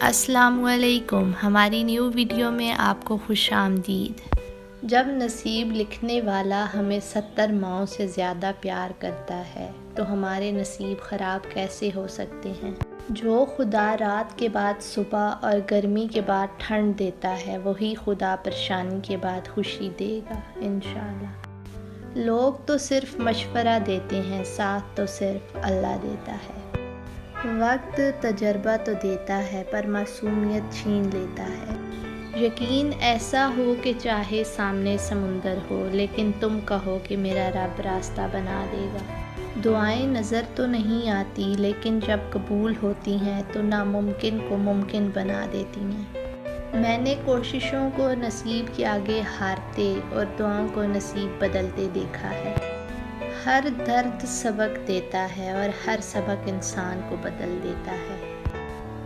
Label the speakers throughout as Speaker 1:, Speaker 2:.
Speaker 1: السلام علیکم، ہماری نیو ویڈیو میں آپ کو خوش آمدید۔ جب نصیب لکھنے والا ہمیں 70 ماؤں سے زیادہ پیار کرتا ہے تو ہمارے نصیب خراب کیسے ہو سکتے ہیں؟ جو خدا رات کے بعد صبح اور گرمی کے بعد ٹھنڈ دیتا ہے وہی خدا پریشانی کے بعد خوشی دے گا انشاءاللہ۔ لوگ تو صرف مشورہ دیتے ہیں، ساتھ تو صرف اللہ دیتا ہے۔ وقت تجربہ تو دیتا ہے پر معصومیت چھین لیتا ہے۔ یقین ایسا ہو کہ چاہے سامنے سمندر ہو لیکن تم کہو کہ میرا رب راستہ بنا دے گا۔ دعائیں نظر تو نہیں آتی لیکن جب قبول ہوتی ہیں تو ناممکن کو ممکن بنا دیتی ہیں۔ میں نے کوششوں کو نصیب کے آگے ہارتے اور دعاؤں کو نصیب بدلتے دیکھا ہے۔ ہر درد سبق دیتا ہے اور ہر سبق انسان کو بدل دیتا ہے۔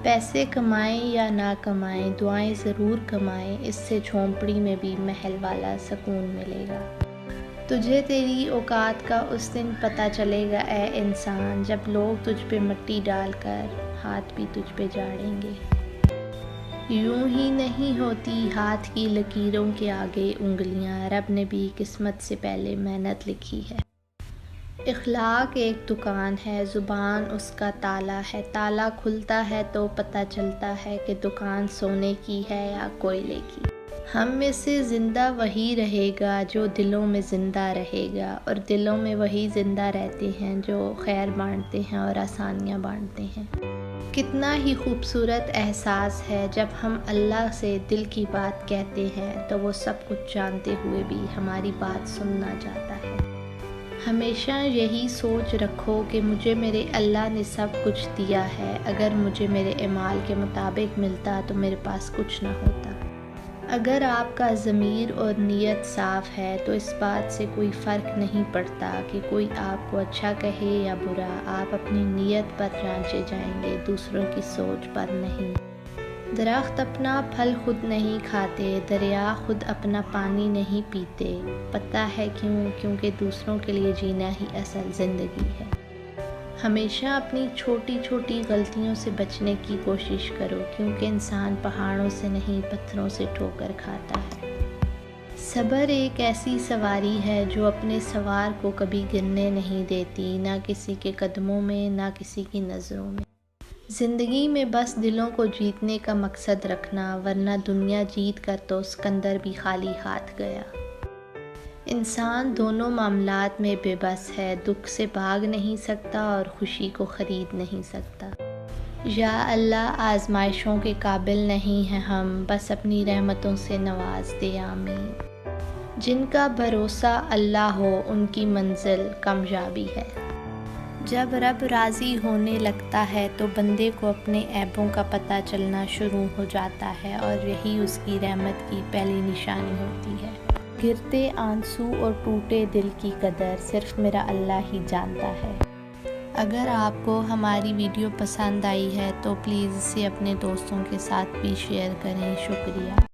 Speaker 1: پیسے کمائیں یا نہ کمائیں، دعائیں ضرور کمائیں، اس سے جھونپڑی میں بھی محل والا سکون ملے گا۔ تجھے تیری اوقات کا اس دن پتہ چلے گا اے انسان جب لوگ تجھ پہ مٹی ڈال کر ہاتھ بھی تجھ پہ جاڑیں گے۔ یوں ہی نہیں ہوتی ہاتھ کی لکیروں کے آگے انگلیاں، رب نے بھی قسمت سے پہلے محنت لکھی ہے۔ اخلاق ایک دکان ہے، زبان اس کا تالا ہے، تالا کھلتا ہے تو پتہ چلتا ہے کہ دکان سونے کی ہے یا کوئلے کی۔ ہم میں سے زندہ وہی رہے گا جو دلوں میں زندہ رہے گا، اور دلوں میں وہی زندہ رہتے ہیں جو خیر بانٹتے ہیں اور آسانیاں بانٹتے ہیں۔ کتنا ہی خوبصورت احساس ہے جب ہم اللہ سے دل کی بات کہتے ہیں تو وہ سب کچھ جانتے ہوئے بھی ہماری بات سننا چاہتا ہے۔ ہمیشہ یہی سوچ رکھو کہ مجھے میرے اللہ نے سب کچھ دیا ہے، اگر مجھے میرے اعمال کے مطابق ملتا تو میرے پاس کچھ نہ ہوتا۔ اگر آپ کا ضمیر اور نیت صاف ہے تو اس بات سے کوئی فرق نہیں پڑتا کہ کوئی آپ کو اچھا کہے یا برا، آپ اپنی نیت پر جانچے جائیں گے، دوسروں کی سوچ پر نہیں۔ درخت اپنا پھل خود نہیں کھاتے، دریا خود اپنا پانی نہیں پیتے۔ پتہ ہے کیوں؟ کیونکہ دوسروں کے لیے جینا ہی اصل زندگی ہے۔ ہمیشہ اپنی چھوٹی چھوٹی غلطیوں سے بچنے کی کوشش کرو کیونکہ انسان پہاڑوں سے نہیں پتھروں سے ٹھوکر کھاتا ہے۔ صبر ایک ایسی سواری ہے جو اپنے سوار کو کبھی گرنے نہیں دیتی، نہ کسی کے قدموں میں نہ کسی کی نظروں میں۔ زندگی میں بس دلوں کو جیتنے کا مقصد رکھنا، ورنہ دنیا جیت کر تو سکندر بھی خالی ہاتھ گیا۔ انسان دونوں معاملات میں بے بس ہے، دکھ سے بھاگ نہیں سکتا اور خوشی کو خرید نہیں سکتا۔ یا اللہ آزمائشوں کے قابل نہیں ہیں ہم، بس اپنی رحمتوں سے نواز دے آمین۔ جن کا بھروسہ اللہ ہو ان کی منزل کامیابی ہے۔ جب رب راضی ہونے لگتا ہے تو بندے کو اپنے عیبوں کا پتہ چلنا شروع ہو جاتا ہے اور یہی اس کی رحمت کی پہلی نشانی ہوتی ہے۔ گرتے آنسو اور ٹوٹے دل کی قدر صرف میرا اللہ ہی جانتا ہے۔ اگر آپ کو ہماری ویڈیو پسند آئی ہے تو پلیز اسے اپنے دوستوں کے ساتھ بھی شیئر کریں۔ شکریہ۔